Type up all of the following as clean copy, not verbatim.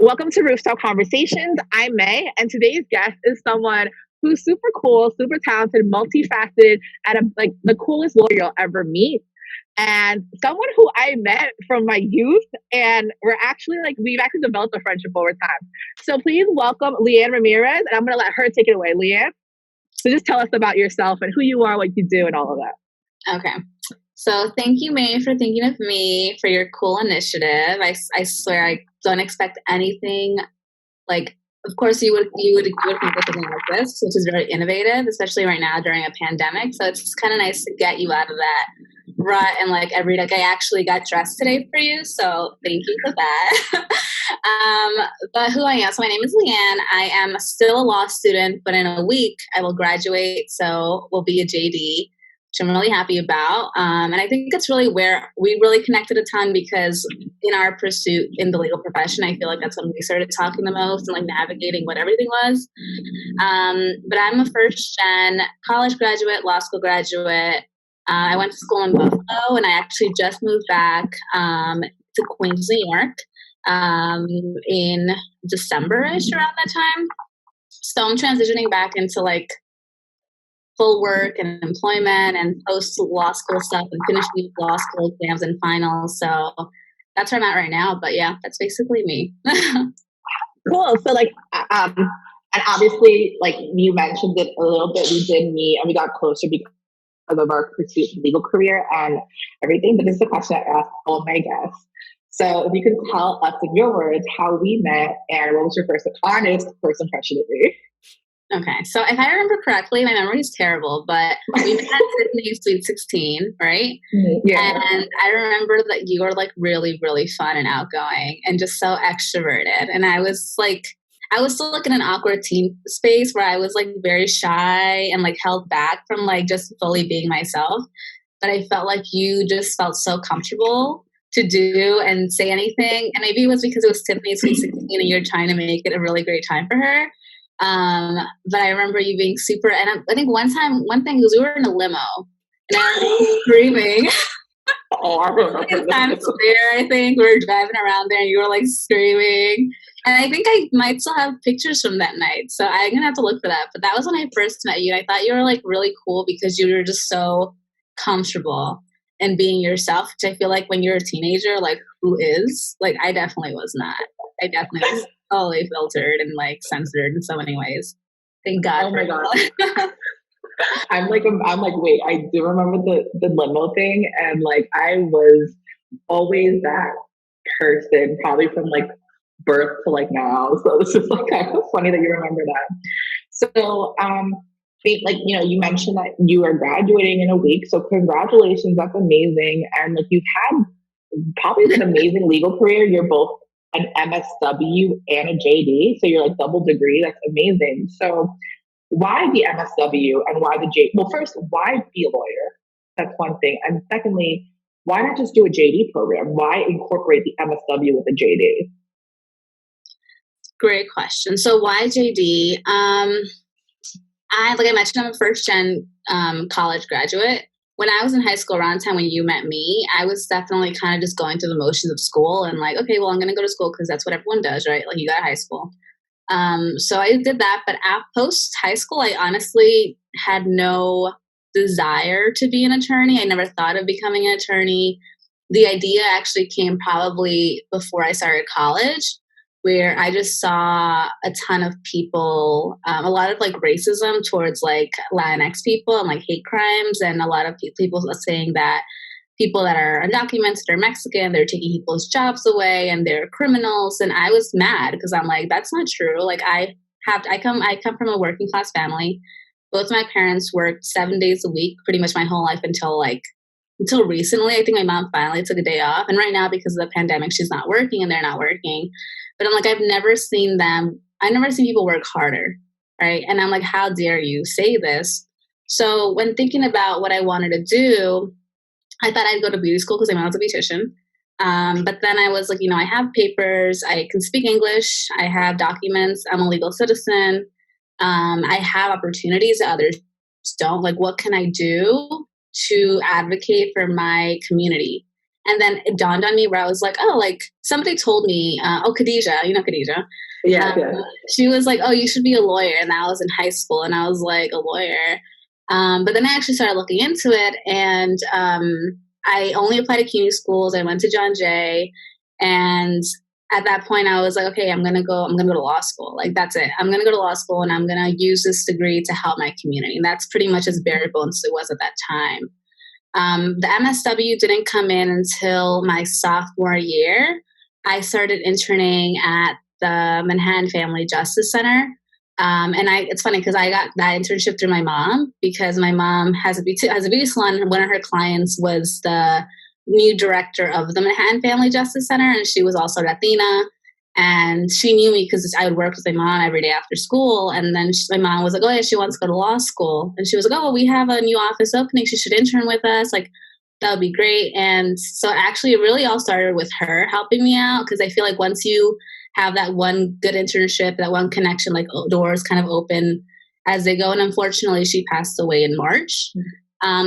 Welcome to Rooftop Conversations. I'm May, and today's guest is someone who's super cool, super talented, multifaceted, and like the coolest lawyer you'll ever meet. And someone who I met from my youth, and we've actually developed a friendship over time. So please welcome Leighann Ramirez, and I'm gonna let her take it away. Leighann, so just tell us about yourself and who you are, what you do, and all of that. Okay. So thank you, May, for thinking of me for your cool initiative. I swear I don't expect anything like. Of course, you would come up with something like this, which is very innovative, especially right now during a pandemic. So it's kind of nice to get you out of that rut and like every day. I actually got dressed today for you, so thank you for that. But who I am? So my name is Leighann. I am still a law student, but in a week I will graduate. So we'll be a JD, which I'm really happy about. And I think it's really where we really connected a ton because in our pursuit in the legal profession, I feel like that's when we started talking the most and like navigating what everything was. But I'm a first gen college graduate, law school graduate. I went to school in Buffalo and I actually just moved back to Queens, New York in December-ish around that time. So I'm transitioning back into like full work and employment and post law school stuff and finishing law school exams and finals. So that's where I'm at right now. But yeah, that's basically me. Cool. So and obviously, like you mentioned it a little bit, we did meet and we got closer because of our pursuit of legal career and everything. But this is a question I ask all my guests. So if you could tell us in your words how we met and what was your honest first impression of me? Okay, so if I remember correctly, my memory is terrible, but we met at Sydney's Sweet 16, right? Yeah. And I remember that you were like really, really fun and outgoing and just so extroverted. And I was still like in an awkward teen space where I was like very shy and like held back from like just fully being myself. But I felt like you just felt so comfortable to do and say anything. And maybe it was because it was Tiffany's Sweet 16 and you're trying to make it a really great time for her. But I remember you being super, and I think one thing was we were in a limo and I was screaming. Oh, I remember Times Square, I think we were driving around there and you were like screaming. And I think I might still have pictures from that night. So I'm going to have to look for that. But that was when I first met you. I thought you were like really cool because you were just so comfortable and being yourself, which I feel like when you're a teenager, like who is? Like I definitely was not. I definitely was totally filtered and like censored in so many ways. Thank God. Oh my God. I'm like, wait, I do remember the limo thing. And like, I was always that person, probably from like birth to like now. So this is like kind of funny that you remember that. So, like, you mentioned that you are graduating in a week. So congratulations. That's amazing. And like, you've had probably an amazing legal career. You're both an MSW and a JD. So you're like double degree. That's amazing. So why the MSW and why the JD? Well, first, why be a lawyer? That's one thing. And secondly, why not just do a JD program? Why incorporate the MSW with a JD? Great question. So why JD? Like I mentioned, I'm a first gen college graduate. When I was in high school, around the time when you met me, I was definitely kind of just going through the motions of school and like, okay, well, I'm going to go to school because that's what everyone does, right? Like you got high school. So I did that, but post high school, I honestly had no desire to be an attorney. I never thought of becoming an attorney. The idea actually came probably before I started college, where I just saw a ton of people, a lot of like racism towards like Latinx people and like hate crimes, and a lot of people saying that people that are undocumented or Mexican, they're taking people's jobs away and they're criminals. And I was mad because I'm like, that's not true. Like I come from a working class family. Both my parents worked 7 days a week, pretty much my whole life until recently. I think my mom finally took a day off. And right now, because of the pandemic, she's not working and they're not working. But I'm like, I've never seen people work harder. Right. And I'm like, how dare you say this? So when thinking about what I wanted to do, I thought I'd go to beauty school because I was a beautician. But then I was like, I have papers. I can speak English. I have documents. I'm a legal citizen. I have opportunities that others don't. Like, what can I do to advocate for my community? And then it dawned on me where I was like, oh, like somebody told me, Khadijah, you know Khadijah. Yeah. She was like, oh, you should be a lawyer. And I was in high school and I was like, a lawyer. But then I actually started looking into it, and I only applied to CUNY schools. I went to John Jay, and at that point I was like, okay, I'm gonna go to law school. Like, that's it. I'm gonna go to law school and I'm gonna use this degree to help my community. And that's pretty much as bare bones as it was at that time. The MSW didn't come in until my sophomore year. I started interning at the Manhattan Family Justice Center. It's funny because I got that internship through my mom, because my mom has a beauty salon. One of her clients was the new director of the Manhattan Family Justice Center, and she was also Latina. And she knew me because I would work with my mom every day after school. And then my mom was like, oh, yeah, she wants to go to law school. And she was like, oh, well, we have a new office opening. She should intern with us. Like, that would be great. And so actually it really all started with her helping me out, because I feel like once you have that one good internship, that one connection, like doors kind of open as they go. And unfortunately, she passed away in March.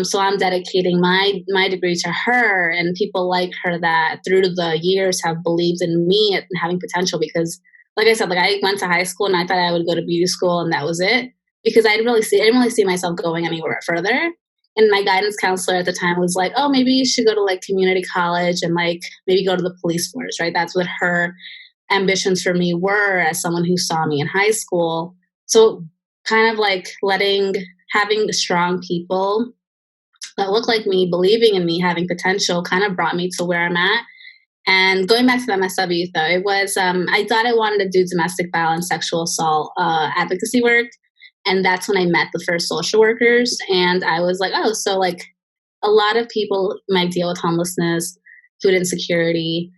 So I'm dedicating my degree to her, and people like her that through the years have believed in me and having potential. Because, like I said, like I went to high school and I thought I would go to beauty school and that was it, because I didn't really see myself going anywhere further. And my guidance counselor at the time was like, oh, maybe you should go to like community college and like maybe go to the police force, right? That's what her ambitions for me were as someone who saw me in high school. So kind of like having strong people that look like me, believing in me, having potential, kind of brought me to where I'm at. And going back to the MSW, though, it was, I thought I wanted to do domestic violence, sexual assault advocacy work. And that's when I met the first social workers. And I was like, oh, so like a lot of people might deal with homelessness, food insecurity.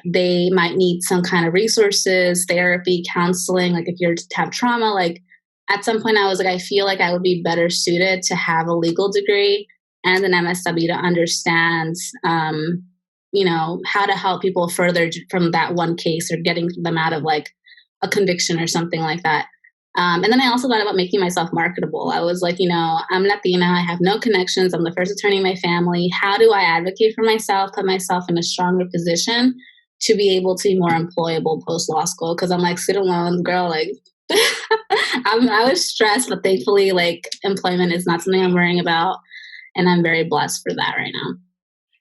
They might need some kind of resources, therapy, counseling. Like if you're to have trauma, like at some point I was like, I feel like I would be better suited to have a legal degree and an MSW to understand, how to help people further from that one case or getting them out of like a conviction or something like that. And then I also thought about making myself marketable. I was like, I'm Latina. I have no connections. I'm the first attorney in my family. How do I advocate for myself, put myself in a stronger position to be able to be more employable post law school? Because I'm like, student loans, girl, like I was stressed, but thankfully, like employment is not something I'm worrying about. And I'm very blessed for that right now.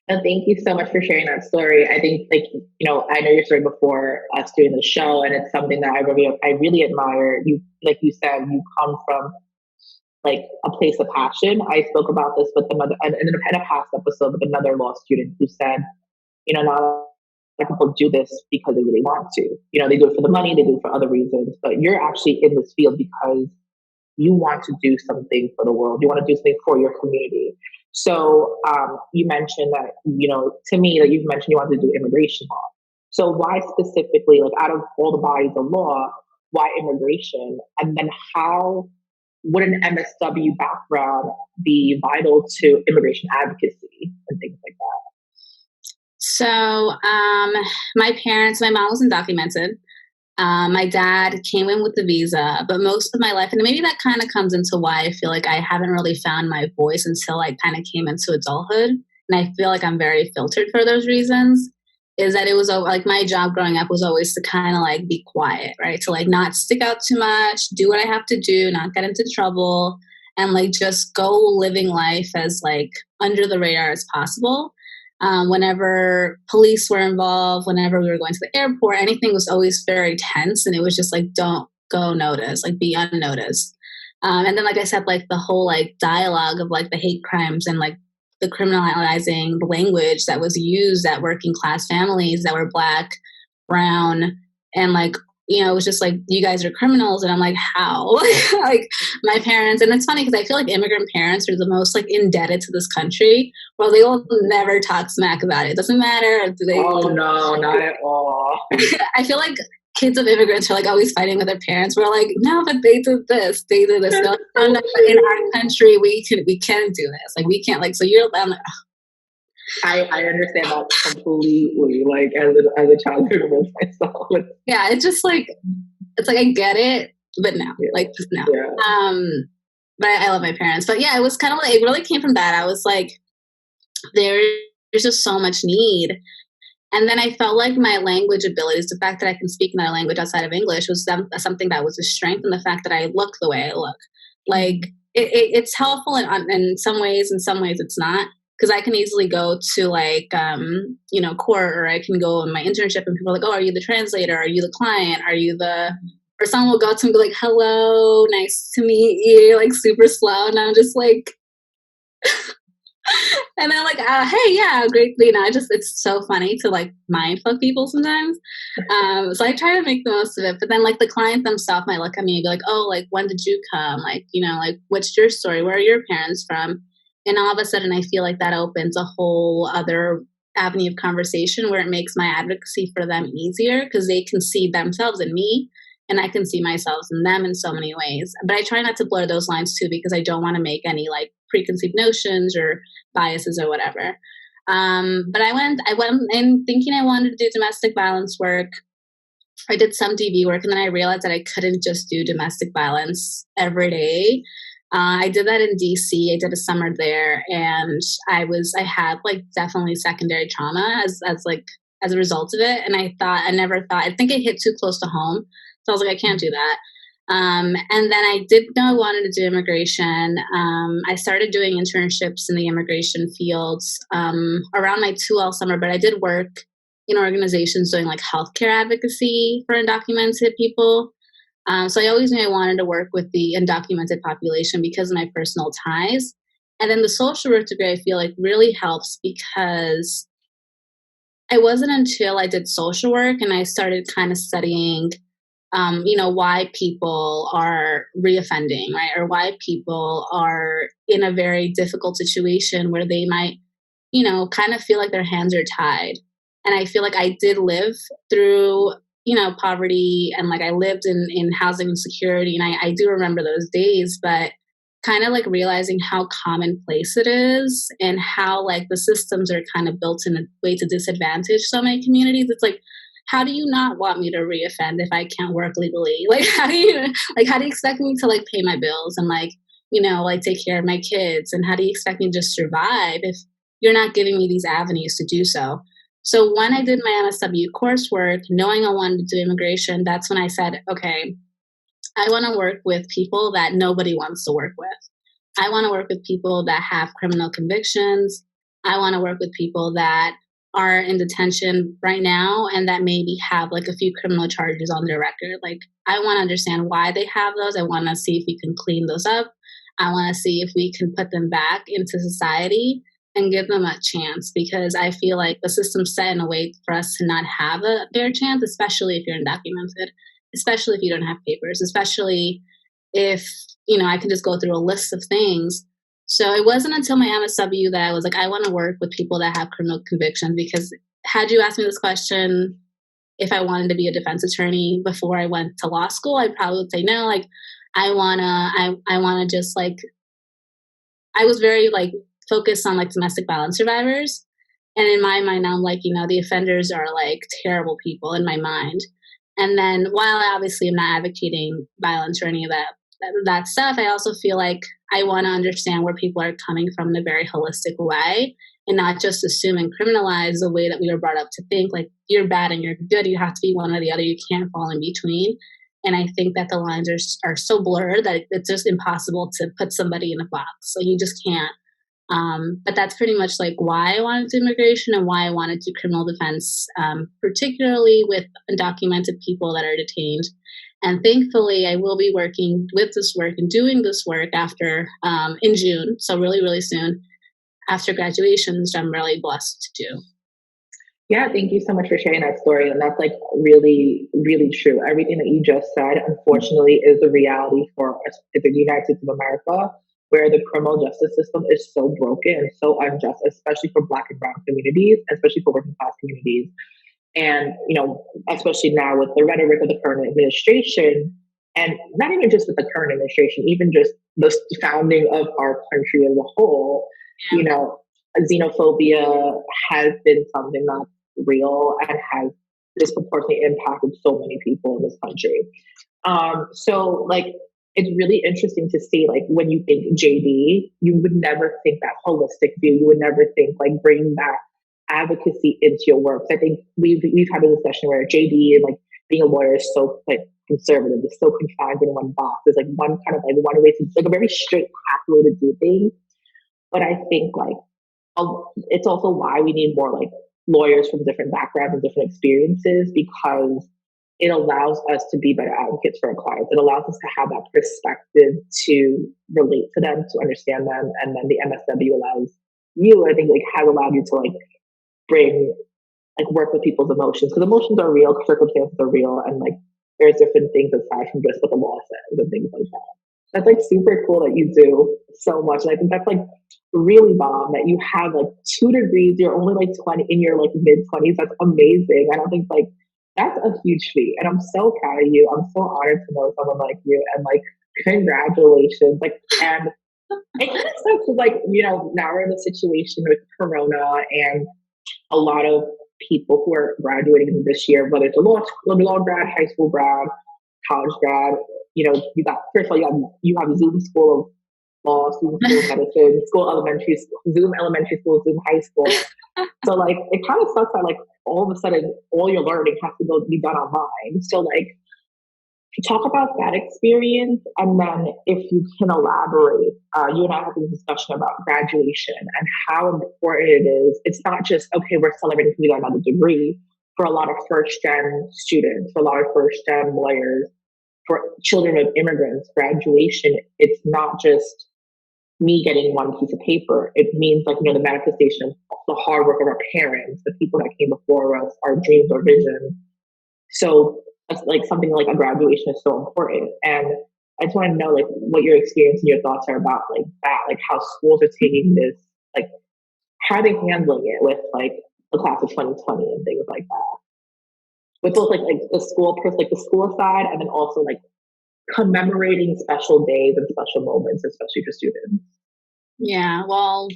And thank you so much for sharing that story. I think, I know your story before us doing the show, and it's something that I really admire. You, like you said, you come from like a place of passion. I spoke about this with another in a past episode with another law student who said, not a lot of people do this because they really want to. They do it for the money, they do it for other reasons, but you're actually in this field because you want to do something for the world. You want to do something for your community. So you mentioned that, to me, that you've mentioned you want to do immigration law. So why specifically, like out of all the bodies of law, why immigration? And then how would an MSW background be vital to immigration advocacy and things like that? So my mom was undocumented. My dad came in with the visa, but most of my life, and maybe that kind of comes into why I feel like I haven't really found my voice until I kind of came into adulthood. And I feel like I'm very filtered for those reasons, is that it was like my job growing up was always to kind of like be quiet, right? To like not stick out too much, do what I have to do, not get into trouble, and like just go living life as like under the radar as possible. Whenever police were involved, whenever we were going to the airport, anything was always very tense. And it was just like, don't go notice, like be unnoticed. And then, like I said, like the whole like dialogue of like the hate crimes and like the criminalizing language that was used at working class families that were Black, brown, and like, it was just like, you guys are criminals. And I'm like, how? Like my parents, and it's funny because I feel like immigrant parents are the most like indebted to this country. Well, they will never talk smack about it. It doesn't matter. Oh no, not at all. I feel like kids of immigrants are like always fighting with their parents. We're like, no, but they did this. They did this. No, no, in our country, we can do this. Like we can't. Like so, I'm like. I understand that completely. Like as a child immigrant myself. Yeah, it's just like it's like I get it, but no, like just no. Yeah. But I love my parents. But yeah, it was kind of like it really came from that. I was like, there there's just so much need. And then I felt like my language abilities, the fact that I can speak another language outside of English, was something that was a strength, and the fact that I look the way I look. Like, it's helpful in some ways, in some ways it's not. Because I can easily go to like, court, or I can go in my internship and people are like, oh, are you the translator? Are you the client? Are you the, or someone will go to me and be like, hello, nice to meet you, like super slow. And I'm just like, and then like, hey, yeah, great. It's so funny to like mind fuck people sometimes. So I try to make the most of it. But then like the client themselves might look at me and be like, oh, like when did you come? Like, like what's your story? Where are your parents from? And all of a sudden I feel like that opens a whole other avenue of conversation where it makes my advocacy for them easier because they can see themselves in me and I can see myself in them in so many ways. But I try not to blur those lines too because I don't want to make any like preconceived notions or biases or whatever. But I went in thinking I wanted to do domestic violence work. I did some DV work, and then I realized that I couldn't just do domestic violence every day. I did that in DC. I did a summer there, and I had like definitely secondary trauma as a result of it. And I think it hit too close to home. So I was like, I can't do that. And then I did know I wanted to do immigration. I started doing internships in the immigration fields around my 2L summer, but I did work in organizations doing like healthcare advocacy for undocumented people. So I always knew I wanted to work with the undocumented population because of my personal ties. And then the social work degree, I feel like really helps because it wasn't until I did social work and I started kind of studying why people are reoffending, right? Or why people are in a very difficult situation where they might, kind of feel like their hands are tied. And I feel like I did live through, poverty, and like I lived in housing insecurity. And I do remember those days, but kind of like realizing how commonplace it is and how like the systems are kind of built in a way to disadvantage so many communities. It's like, how do you not want me to reoffend if I can't work legally? Like, how do you expect me to like pay my bills and like, like take care of my kids? And how do you expect me to just survive if you're not giving me these avenues to do so? So when I did my MSW coursework, knowing I wanted to do immigration, that's when I said, okay, I want to work with people that nobody wants to work with. I want to work with people that have criminal convictions. I want to work with people that are in detention right now and that maybe have like a few criminal charges on their record. Like, I want to understand why they have those. I want to see if we can clean those up. I want to see if we can put them back into society and give them a chance, because I feel like the system's set in a way for us to not have a fair chance, especially if you're undocumented, especially if you don't have papers, especially if, I can just go through a list of things. So it wasn't until my MSW that I was like, I want to work with people that have criminal convictions, because had you asked me this question, if I wanted to be a defense attorney before I went to law school, I probably would say no. Like, I wanna just like, I was very like focused on like domestic violence survivors. And in my mind, I'm like, the offenders are like terrible people in my mind. And then while I obviously am not advocating violence or any of that stuff, I also feel like I want to understand where people are coming from in a very holistic way and not just assume and criminalize the way that we were brought up to think like you're bad and you're good. You have to be one or the other. You can't fall in between. And I think that the lines are so blurred that it's just impossible to put somebody in a box. So you just can't. But that's pretty much like why I wanted to do immigration and why I wanted to do criminal defense, particularly with undocumented people that are detained. And thankfully, I will be working with this work and doing this work after in June. So really, really soon after graduation, which I'm really blessed to do. Yeah, thank you so much for sharing that story. And that's like really, really true. Everything that you just said, unfortunately, is the reality for us in the United States of America, where the criminal justice system is so broken and so unjust, especially for Black and Brown communities, especially for working class communities. And, especially now with the rhetoric of the current administration, and not even just with the current administration, even just the founding of our country as a whole, xenophobia has been something that's real and has disproportionately impacted so many people in this country. So like, it's really interesting to see, like, when you think JD, you would never think that holistic view. You would never think like bringing that advocacy into your work. So I think we've had a discussion where JD and like being a lawyer is so like conservative, is so confined in one box. There's like one kind of like one way to like a very straight pathway to do things. But I think like it's also why we need more like lawyers from different backgrounds and different experiences, because it allows us to be better advocates for our clients. It allows us to have that perspective to relate to them, to understand them. And then the MSW allows you, I think, like has allowed you to like bring like work with people's emotions, because emotions are real, circumstances are real, and like there's different things aside from just what the law says and things like that. That's like super cool that you do so much. And I think that's like really bomb that you have like 2 degrees. You're only like 20 in your like mid 20s. That's amazing. I don't think like that's a huge feat. And I'm so proud of you. I'm so honored to know someone like you, and like congratulations. Like, and it kind of sucks with like, you know, now we're in a situation with Corona and a lot of people who are graduating this year, whether it's a law grad, high school grad, college grad, you know, you got, first of all, you have Zoom School of Law, Zoom School of Medicine, School Elementary School, Zoom Elementary School, Zoom High School. So like, it kind of sucks that like all of a sudden all your learning has to go be done online. So like, talk about that experience, and then if you can elaborate, you and I had this discussion about graduation and how important it is. It's not just, okay, we're celebrating because we got another degree. For a lot of first gen students, for a lot of first gen lawyers, for children of immigrants, graduation, it's not just me getting one piece of paper. It means like, you know, the manifestation of the hard work of our parents, the people that came before us, our dreams, our vision. So like something like a graduation is so important. And I just want to know like what your experience and your thoughts are about like that, like how schools are taking this, like how are they handling it with like the class of 2020 and things like that. With both like the school like the school side, and then also like commemorating special days and special moments, especially for students. Yeah, well,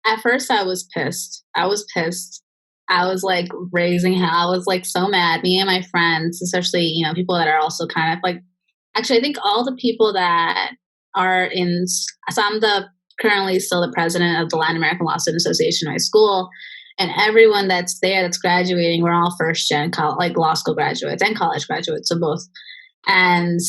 at first I was pissed. I was pissed. I was like raising hell. I was like so mad. Me and my friends, especially, you know, people that are also kind of like, actually, I think all the people that are in, so I'm currently still the president of the Latin American Law Student Association in my school. And everyone that's there that's graduating, we're all first gen, like law school graduates and college graduates, so both. And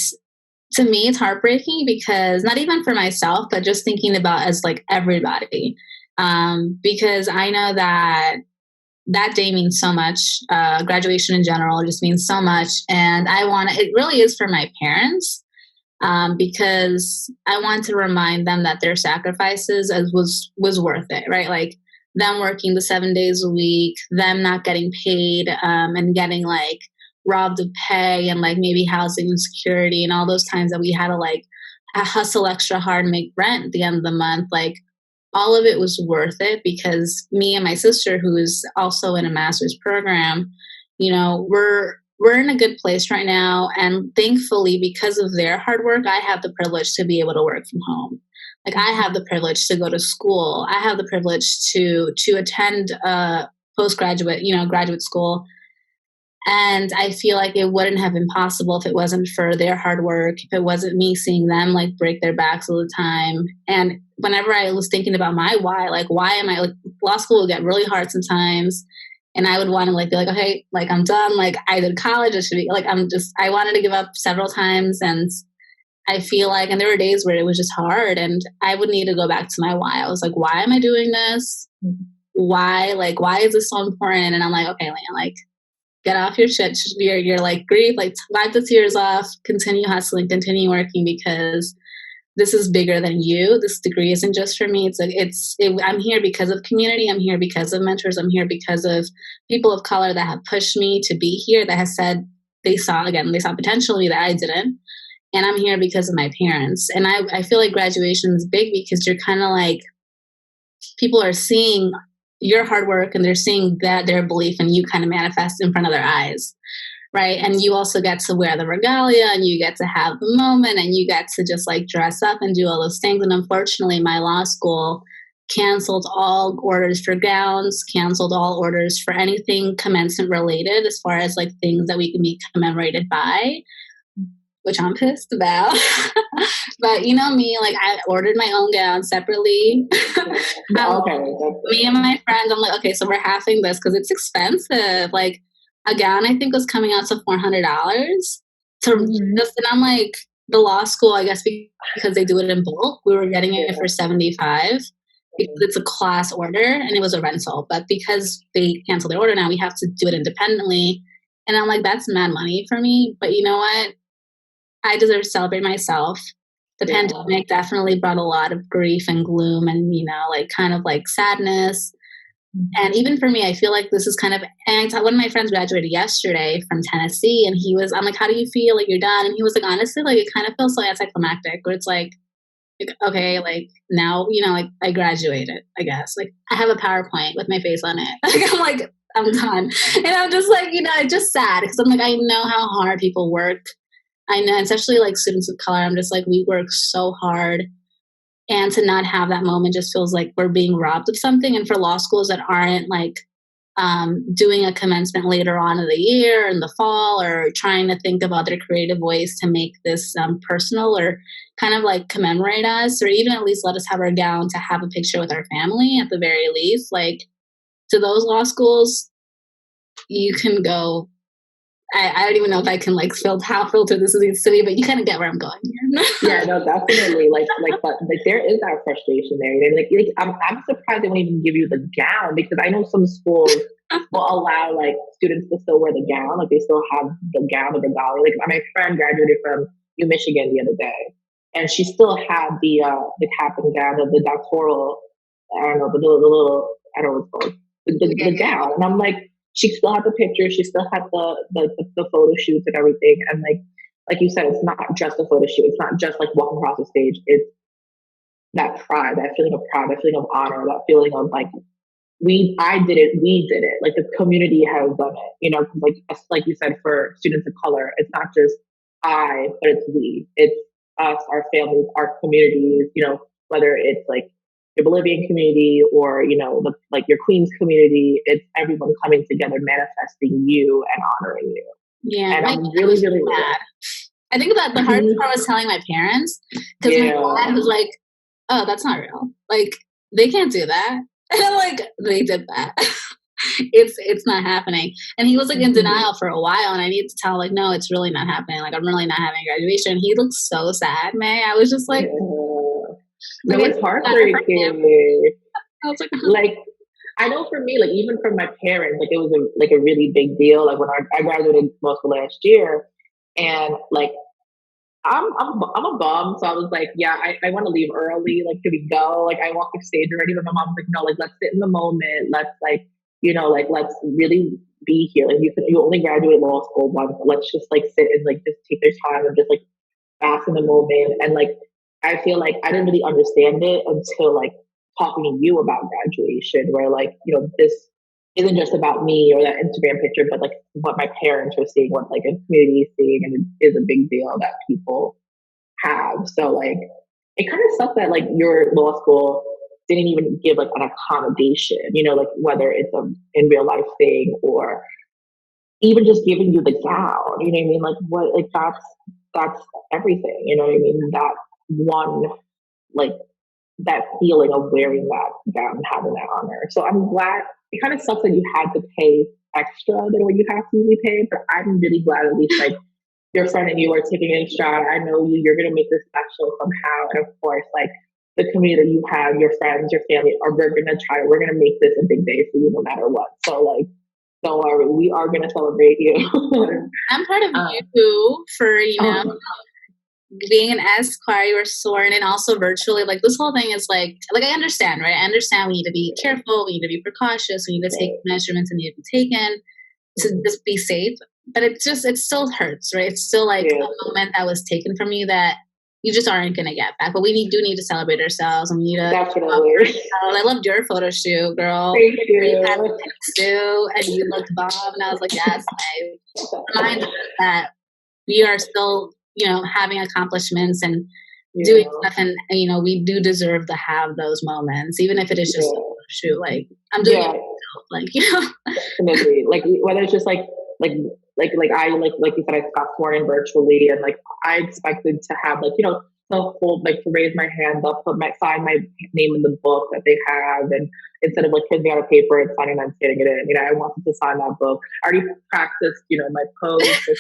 to me, it's heartbreaking because not even for myself, but just thinking about as like everybody. Because I know that that day means so much. Graduation in general just means so much. And it really is for my parents, because I want to remind them that their sacrifices was worth it, right? Like them working the 7 days a week, them not getting paid, and getting like robbed of pay and like maybe housing insecurity and all those times that we had to like hustle extra hard and make rent at the end of the month. Like all of it was worth it, because me and my sister, who is also in a master's program, you know, we're in a good place right now. And thankfully, because of their hard work, I have the privilege to be able to work from home. Like I have the privilege to go to school. I have the privilege to attend postgraduate, you know, graduate school. And I feel like it wouldn't have been possible if it wasn't for their hard work, if it wasn't me seeing them like break their backs all the time. And whenever I was thinking about my why, like why am I like law school would get really hard sometimes. And I would want to like be like, okay, like I'm done. Like I did college. I should be like, I wanted to give up several times. And I feel like, and there were days where it was just hard, and I would need to go back to my why. I was like, why am I doing this? Why is this so important? And I'm like, okay, Leighann, like, get off your shit. You're like grieve, like wipe the tears off, continue hustling, continue working, because this is bigger than you. This degree isn't just for me. I'm here because of community. I'm here because of mentors. I'm here because of people of color that have pushed me to be here, that have said they saw potential in me that I didn't. And I'm here because of my parents. And I feel like graduation is big because you're kind of like, people are seeing your hard work and they're seeing that their belief in you kind of manifest in front of their eyes, right? And you also get to wear the regalia and you get to have the moment and you get to just like dress up and do all those things. And unfortunately, my law school canceled all orders for gowns, canceled all orders for anything commencement related as far as like things that we can be commemorated by. which I'm pissed about. But you know me, like I ordered my own gown separately. Okay. Me and my friends, I'm like, okay, so we're halving this because it's expensive. Like a gown, I think was coming out to $400. So just, and I'm like, the law school, I guess because they do it in bulk, we were getting it for $75 because it's a class order and it was a rental. But because they canceled their order now, we have to do it independently. And I'm like, that's mad money for me. But you know what? I deserve to celebrate myself. The pandemic definitely brought a lot of grief and gloom and, you know, like kind of like sadness. And even for me, I feel like this is kind of, and one of my friends graduated yesterday from Tennessee and I'm like, how do you feel? Like you're done? And he was like, honestly, like it kind of feels so anticlimactic where it's like, okay, like now, you know, like I graduated, I guess. Like I have a PowerPoint with my face on it. Like I'm like, I'm done. And I'm just like, you know, it's just sad because I'm like, I know how hard people work. I know, especially like students of color, I'm just like, we work so hard. And to not have that moment just feels like we're being robbed of something. And for law schools that aren't like doing a commencement later on in the year, in the fall, or trying to think of other creative ways to make this personal or kind of like commemorate us, or even at least let us have our gown to have a picture with our family at the very least, like to those law schools, you can go. I don't even know if I can like filter this needs to be, but you kind of get where I'm going here. Yeah, no, definitely. But there is that frustration there. You know, I'm surprised they won't even give you the gown because I know some schools will allow like students to still wear the gown, like they still have the gown or the dolly. Like my friend graduated from U Michigan the other day, and she still had the cap and gown, the doctoral. I don't know the little I don't know what it's called the gown, and I'm like. She still had the pictures. She still had the photo shoots and everything. And like you said, it's not just a photo shoot. It's not just like walking across the stage. It's that pride, that feeling of pride, that feeling of honor, that feeling of like I did it, we did it. Like the community has done it. You know, like you said, for students of color, it's not just I, but it's we. It's us, our families, our communities. You know, whether it's like your Bolivian community or, you know, like your Queens community, it's everyone coming together, manifesting you and honoring you. Yeah. And I'm really, really glad. I think that the hardest part was telling my parents because my dad was like, oh, that's not real. Like, they can't do that. And I'm like, they did that. It's not happening. And he was like in denial for a while. And I needed to tell like, no, it's really not happening. Like, I'm really not having graduation. He looked so sad, man. I was just like, no, it's heartbreaking. Like, I know for me, like even for my parents, like it was a really big deal. Like when I graduated law school last year, and like I'm a bum, so I was like, yeah, I want to leave early. Like, can we go? Like, I walked the stage already, but my mom was like, no, like let's sit in the moment. Let's like, you know, like let's really be here. Like you only graduate law school once. Let's just like sit and like just take their time and just like bask in the moment. And like I feel like I didn't really understand it until like talking to you about graduation, where like, you know, this isn't just about me or that Instagram picture, but like what my parents are seeing, what like a community is seeing, and it is a big deal that people have. So like, it kind of sucks that like your law school didn't even give like an accommodation, you know, like whether it's a in real life thing or even just giving you the gown, you know what I mean? Like what, like that's everything, you know what I mean? That one, like that feeling of wearing that gown and having that honor. So I'm glad. It kind of sucks that you had to pay extra than what you have to usually pay, but I'm really glad at least like your friend and you are taking a shot. I know you're going to make this special somehow. And of course, like the community you have, your friends, your family, we're going to make this a big day for you no matter what. So like, don't worry, we are going to celebrate you. I'm proud of you for, you know, being an Esquire, you were sworn, and also virtually. Like this whole thing is like I understand, right? I understand we need to be careful, we need to be precautious, we need to take measurements and need to be taken to just be safe. But it still hurts, right? It's still like a moment that was taken from you that you just aren't going to get back. But we do need to celebrate ourselves, and we need to. Definitely. I loved your photo shoot, girl. Thank you. You had a suit, and you looked bomb, and I was like, yes, remind us that we are still, you know, having accomplishments and doing stuff, and you know, we do deserve to have those moments, even if it is just a shoot. Like I'm doing it myself, like, you know. Definitely. Like whether it's just like like you said, I got sworn in virtually, and like I expected to have like to hold like to raise my hand up, sign my name in the book that they have, and instead of like printing out a paper and signing and sitting it in, I wanted to sign that book. I already practiced, my pose for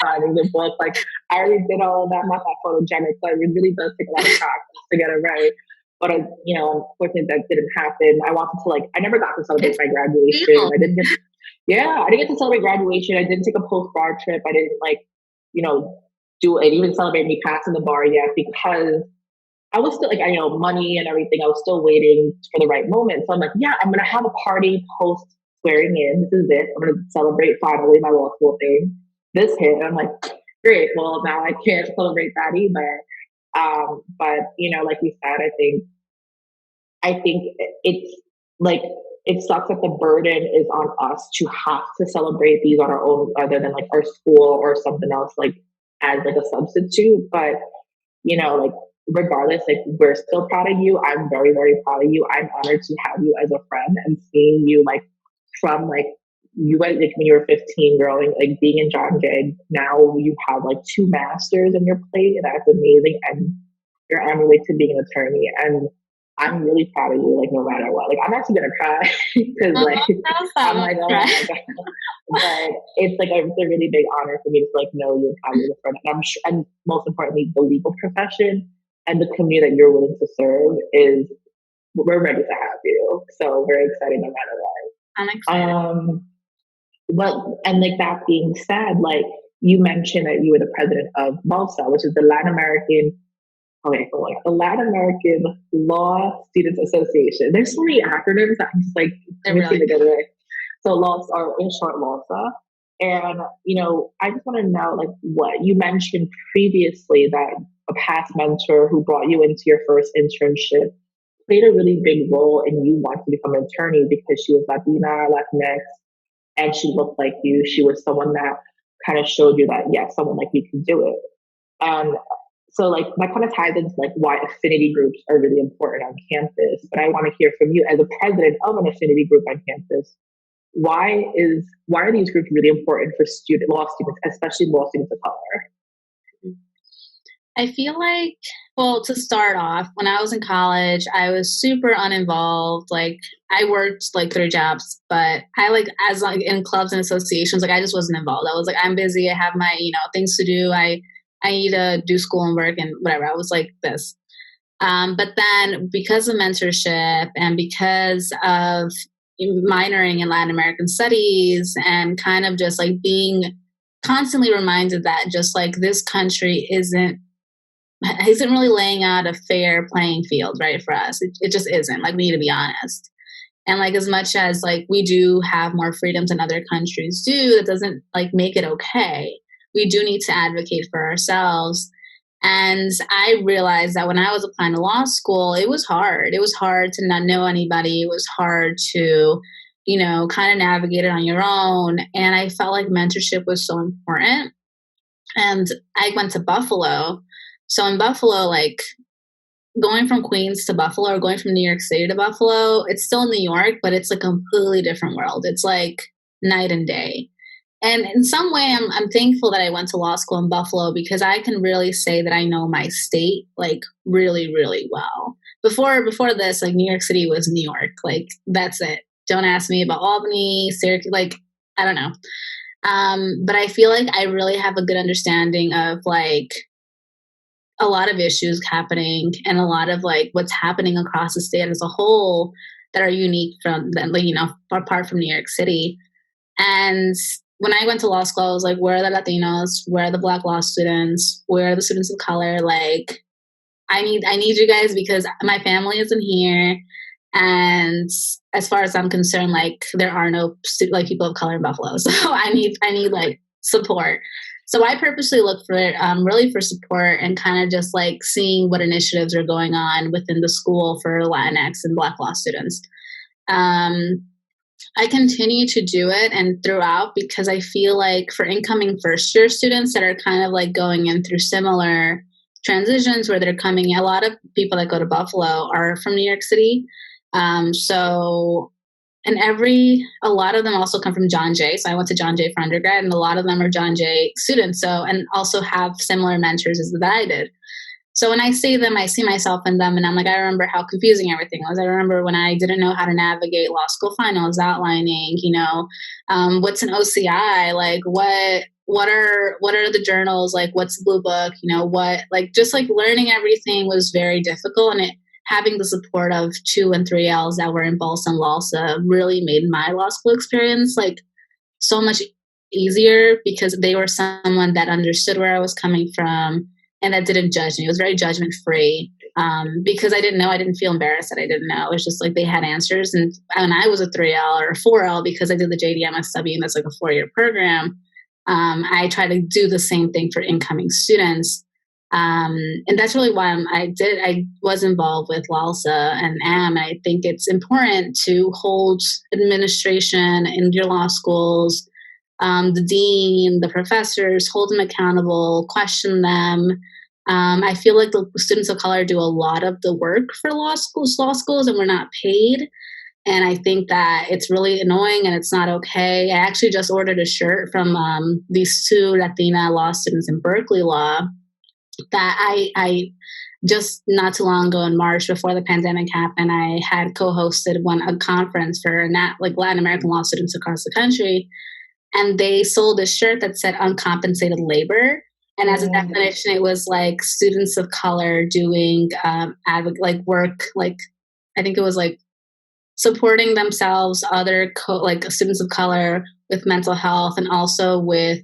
signing the book. Like I already did all of that. I'm not that photogenic, so it really does take a lot of practice to get it right. But unfortunately, that didn't happen. I wanted to I never got to celebrate my graduation. I didn't get. Yeah, I didn't get to celebrate graduation. I didn't take a post-grad trip. I didn't do it, even celebrate me passing the bar yet because I was still money and everything. I was still waiting for the right moment. So I'm like, yeah, I'm gonna have a party post swearing in. This is it. I'm gonna celebrate finally my law school thing. This hit, and I'm like, great. Well, now I can't celebrate that either. But like you said, I think it's like it sucks that the burden is on us to have to celebrate these on our own, rather than like our school or something else as like a substitute. But like regardless, like we're still proud of you. I'm very, very proud of you. I'm honored to have you as a friend and seeing you from you guys when you were 15 growing, being in John Jay. Now you have 2 masters in your plate, and that's amazing. And you're on your way to being an attorney. And I'm really proud of you, no matter what. I'm actually gonna cry because I'm like, oh my god. But it's a really big honor for me to know you and have you as a friend. And I'm sure, and most importantly, the legal profession and the community that you're willing to serve we're ready to have you. So we're excited no matter what. I'm excited. Well, and that being said, you mentioned that you were the president of MALSA, which is the Latin American Law Students Association. There's so many acronyms that I'm just really together. So laws are in short LAWSA. And, I just want to know what you mentioned previously, that a past mentor who brought you into your first internship played a really big role in you wanting to become an attorney because she was Latina, Latinx, and she looked like you. She was someone that kind of showed you that, yes, someone like you can do it. And so that kind of ties into why affinity groups are really important on campus. But I want to hear from you as a president of an affinity group on campus. Why are these groups really important for law students, especially law students of color? I feel to start off, when I was in college, I was super uninvolved. I worked 3 jobs, but I as in clubs and associations, I just wasn't involved. I was I'm busy. I have my things to do. I need to do school and work and whatever. I was this. But then because of mentorship and because of minoring in Latin American studies and kind of just being constantly reminded that just this country isn't really laying out a fair playing field, right, for us. It just isn't. We need to be honest. And as much as we do have more freedoms than other countries do, that doesn't make it okay. We do need to advocate for ourselves. And I realized that when I was applying to law school, it was hard. It was hard to not know anybody. It was hard to, kind of navigate it on your own. And I felt mentorship was so important. And I went to Buffalo. So in Buffalo, going from Queens to Buffalo or going from New York City to Buffalo, it's still New York, but it's a completely different world. It's night and day. And in some way, I'm thankful that I went to law school in Buffalo because I can really say that I know my state really, really well. Before this, New York City was New York. That's it. Don't ask me about Albany, Syracuse. I don't know. But I feel I really have a good understanding of a lot of issues happening and a lot of what's happening across the state as a whole that are unique from apart from New York City. And when I went to law school, I was where are the Latinos? Where are the Black law students? Where are the students of color? I need you guys because my family isn't here. And as far as I'm concerned, there are no people of color in Buffalo. So I need support. So I purposely look for it, really for support and kind of just seeing what initiatives are going on within the school for Latinx and Black law students. I continue to do it and throughout because I feel for incoming first year students that are kind of going in through similar transitions where they're coming, a lot of people that go to Buffalo are from New York City. So and a lot of them also come from John Jay. So I went to John Jay for undergrad, and a lot of them are John Jay students. So, and also have similar mentors as that I did. So when I see them, I see myself in them, and I'm like, I remember how confusing everything was. I remember when I didn't know how to navigate law school finals, outlining, what's an OCI, like what are the journals, like what's the blue book, what, like just like learning everything was very difficult, and having the support of 2 and 3Ls that were in Balsa and LALSA really made my law school experience like so much easier, because they were someone that understood where I was coming from and that didn't judge me. It was very judgment free, because I didn't know. I didn't feel embarrassed that I didn't know. It was just like they had answers. And I was a 3L or a 4L because I did the JDMSW, and that's like a 4-year program. I try to do the same thing for incoming students. And that's really why I was involved with LALSA and am. I think it's important to hold administration in your law schools, the dean, the professors, hold them accountable, question them. I feel like the students of color do a lot of the work for law schools, and we're not paid. And I think that it's really annoying and it's not okay. I actually just ordered a shirt from these 2 Latina law students in Berkeley Law that I just not too long ago in March, before the pandemic happened, I had co-hosted a conference for Latin American law students across the country. And they sold a shirt that said uncompensated labor. And as a definition, it was like students of color doing work, like I think it was like supporting themselves, other students of color with mental health, and also with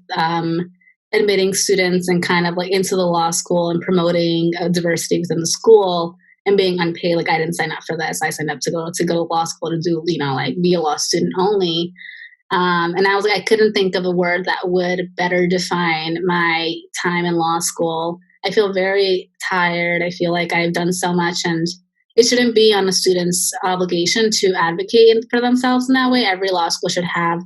admitting students and kind of like into the law school and promoting diversity within the school, and being unpaid. Like I didn't sign up for this. I signed up to go to law school to do, be a law student only. And I was like, I couldn't think of a word that would better define my time in law school. I feel very tired. I feel like I've done so much, and it shouldn't be on a student's obligation to advocate for themselves in that way. Every law school should have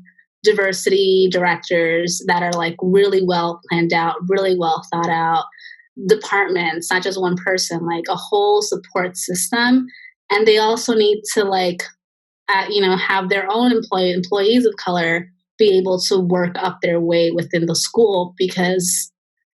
diversity directors that are like really well planned out, really well thought out departments, not just one person, like a whole support system. And they also need to have their own employees of color be able to work up their way within the school, because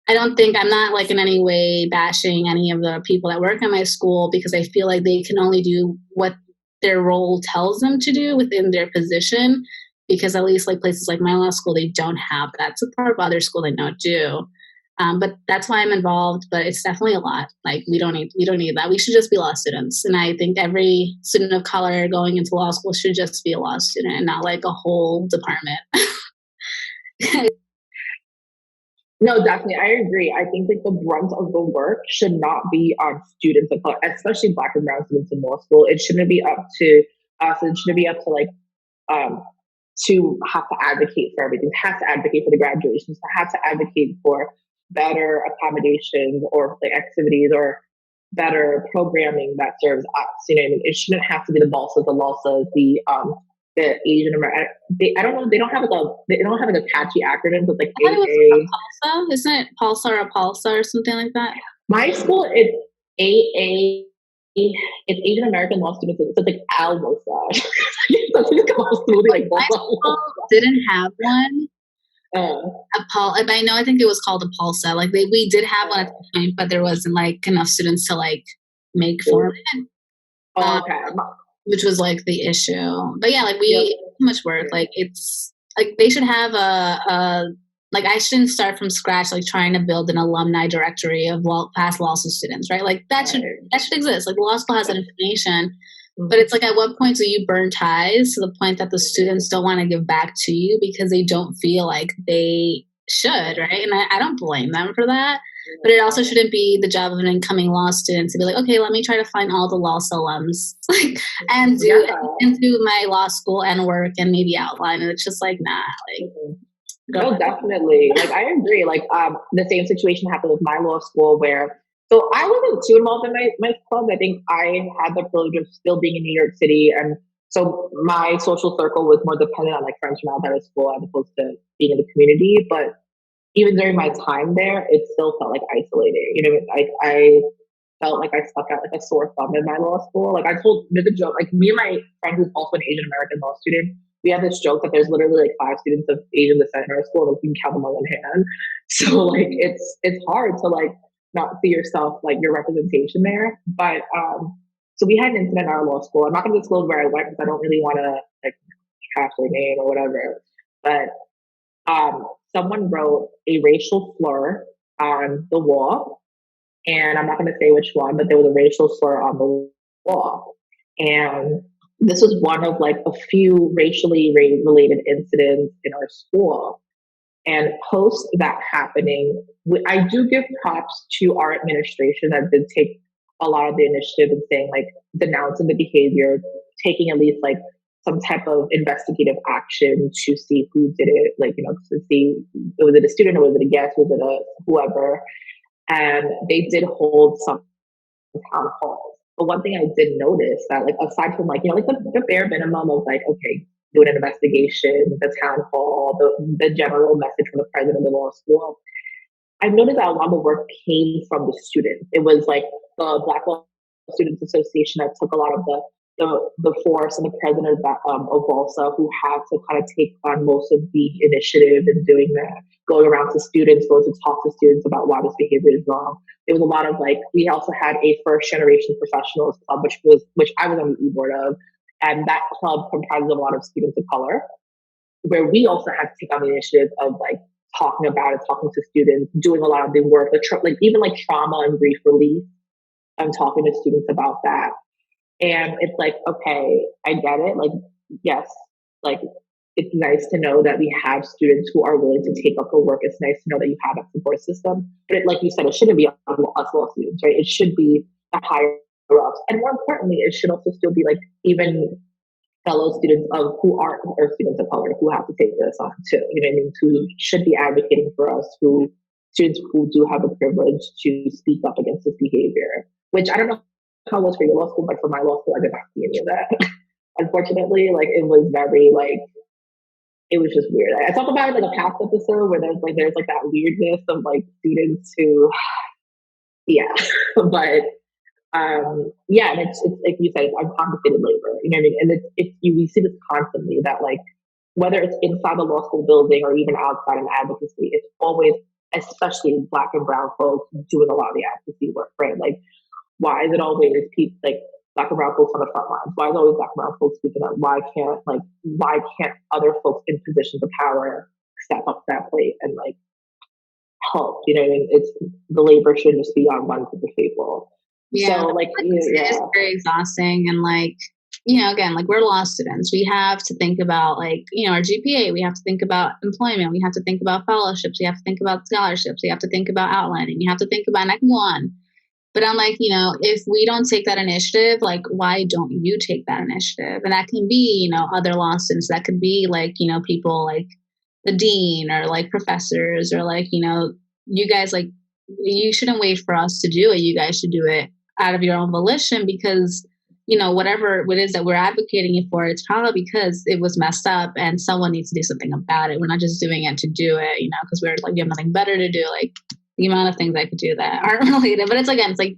I'm not like in any way bashing any of the people that work in my school, because I feel like they can only do what their role tells them to do within their position, because at least like places like my law school, they don't have that support, but other schools they don't do. But that's why I'm involved. But it's definitely a lot. Like we don't need that. We should just be law students. And I think every student of color going into law school should just be a law student, and not like a whole department. No, definitely. I agree. I think like the brunt of the work should not be on students of color, especially Black and brown students in law school. It shouldn't be up to us. It shouldn't be up to to have to advocate for everything, to have to advocate for the graduations, to have to advocate for better accommodations or like activities or better programming that serves us. You know what I mean? It shouldn't have to be the BALSAs, the LALSAs, the Asian American. I don't know. They don't have like a catchy acronym, but like AA. PALSA, isn't it PALSA or a PALSA or something like that? My school is AA. It's Asian American Law Students. It's like ALMOSA. My school didn't have one. I think it was called a PALSA. Like we did have one at the point, but there wasn't like enough students to like make for it. Okay. Which was like the issue. But yeah, like too much work. Like it's like they should have like I shouldn't start from scratch, like trying to build an alumni directory of past law school students, right? Like that should exist. Like the law school has that information, but it's like at what point do you burn ties to the point that the students don't want to give back to you because they don't feel like they should, right? And I don't blame them for that. But it also shouldn't be the job of an incoming law student to be like, okay, let me try to find all the law alums and do my law school and work and maybe outline. And it's just like, nah, like. No, definitely. Like I agree. Like the same situation happened with my law school where, so I wasn't too involved in my club. I think I had the privilege of still being in New York City, and so my social circle was more dependent on like friends from outside of school as opposed to being in the community. But even during my time there, it still felt like isolating. You know, felt like I stuck out like a sore thumb in my law school. Like I told, there's a joke, like me and my friend who's also an Asian American law student, we have this joke that there's literally like five students of Asian descent in our school, and we can count them on one hand. So like it's hard to like not see yourself like your representation there. But so we had an incident in our law school. I'm not going to disclose where I went because I don't really want to like trash their name or whatever. But someone wrote a racial slur on the wall, and I'm not going to say which one, but there was a racial slur on the wall, and this was one of like a few racially related incidents in our school. And post that happening, I do give props to our administration that did take a lot of the initiative in saying like denouncing the behavior, taking at least like some type of investigative action to see who did it, like, you know, to see was it a student or was it a guest, was it a whoever. And they did hold some town halls. But one thing I did notice that like aside from like, you know, like the bare minimum of like, okay, doing an investigation, the town hall, the general message from the president of the law school, I've noticed that a lot of the work came from the students. It was like the Black Law Students Association that took a lot of the force, and the president of VALSA, who had to kind of take on most of the initiative in doing that, going around to students, going to talk to students about why this behavior is wrong. There was a lot of like, we also had a first generation professionals club, which I was on the e-board of, and that club comprises a lot of students of color, where we also had to take on the initiative of like talking about it, talking to students, doing a lot of the work, like even like trauma and grief relief, and talking to students about that. And it's like, okay, I get it. Like, yes, like it's nice to know that we have students who are willing to take up the work. It's nice to know that you have a support system. But like you said, it shouldn't be on us law students, right? It should be the higher ups. And more importantly, it should also still be like even fellow students of who aren't or students of color who have to take this on too. You know what I mean? Who should be advocating for us, who students who do have the privilege to speak up against this behavior. Which I don't know how it was for your law school, but for my law school, I did not see any of that. Unfortunately, like it was very like it was just weird. I talked about it like a past episode where there's like that weirdness of like students who, yeah, but yeah, and it's like you said, it's uncompensated labor. You know what I mean? And we see this constantly that like whether it's inside the law school building or even outside in advocacy, it's always, especially Black and brown folks, doing a lot of the advocacy work, right? Like, why is it always people like Black and brown folks on the front lines? Why is it always Black and brown folks speaking up? Why can't other folks in positions of power step up to that plate and like help? You know what I mean? It's the labor shouldn't just be on one group of people. Yeah, so like it's very exhausting. And like, you know, again, like we're law students, we have to think about like, you know, our GPA, we have to think about employment, we have to think about fellowships, we have to think about scholarships, we have to think about outlining, you have to think about, and I can go on. But I'm like, you know, if we don't take that initiative, like, why don't you take that initiative? And that can be, you know, other law students. That could be like, you know, people like the dean or like professors or like, you know, you guys, like, you shouldn't wait for us to do it. You guys should do it out of your own volition because, you know, whatever it is that we're advocating for, it's probably because it was messed up and someone needs to do something about it. We're not just doing it to do it, you know, because we're like, we have nothing better to do. Like, the amount of things I could do that aren't related, but it's like